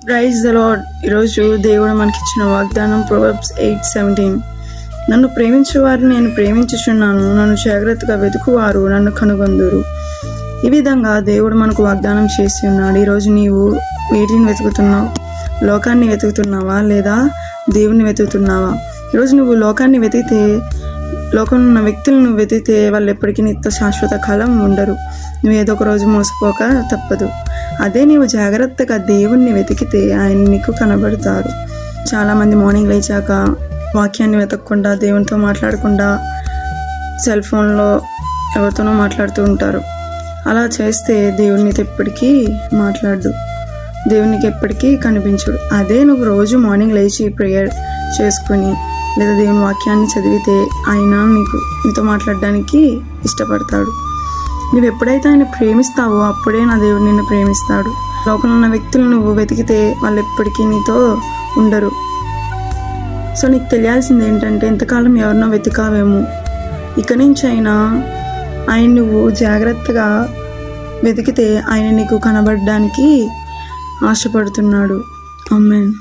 Praise the lord. ఈరోజు దేవుడు మనకిచ్చిన వాగ్దానం ప్రొవర్బ్స్ 8:17. నన్ను ప్రేమించు వారిని నేను ప్రేమించుచున్నాను, నన్ను జాగ్రత్తగా వెతుకువారు నన్ను కనుగొందురు. ఈ విధంగా దేవుడు మనకు వాగ్దానం చేసి ఉన్నాడు. ఈరోజు నీవు వేటిని వెతుకుతున్నావు? లోకాన్ని వెతుకుతున్నావా లేదా దేవుని వెతుకుతున్నావా? ఈరోజు నువ్వు లోకాన్ని వెతికితే, లోకంలో ఉన్న వ్యక్తులను వెతికితే వాళ్ళు ఎప్పటికీ నీతో శాశ్వత కాలం ఉండరు. నువ్వు ఏదో ఒక రోజు మోసపోక తప్పదు. అదే నీవు జాగ్రత్తగా దేవుణ్ణి వెతికితే ఆయన నీకు కనబడతారు. చాలామంది మార్నింగ్ లేచాక వాక్యాన్ని వెతకకుండా, దేవునితో మాట్లాడకుండా సెల్ ఫోన్లో ఎవరితోనో మాట్లాడుతూ ఉంటారు. అలా చేస్తే దేవునితో ఎప్పటికీ మాట్లాడు, దేవునికి ఎప్పటికీ కనిపించడు. అదే నువ్వు రోజు మార్నింగ్ లేచి ప్రేయర్ చేసుకుని లేదా దేవుని వాక్యాన్ని చదివితే ఆయన నీతో మాట్లాడడానికి ఇష్టపడతాడు. నువ్వు ఎప్పుడైతే ఆయన ప్రేమిస్తావో అప్పుడే నా దేవుడు నిన్ను ప్రేమిస్తాడు. లోకంలో ఉన్న వ్యక్తులు నువ్వు వెతికితే వాళ్ళు ఎప్పటికీ నీతో ఉండరు. సో నీకు తెలియాల్సింది ఏంటంటే, ఎంతకాలం ఎవరినో వెతికావేమో, ఇక నుంచి అయినా ఆయన నువ్వు జాగ్రత్తగా వెతికితే ఆయన నీకు కనబడడానికి ఆశపడుతున్నాడు. ఆమేన్.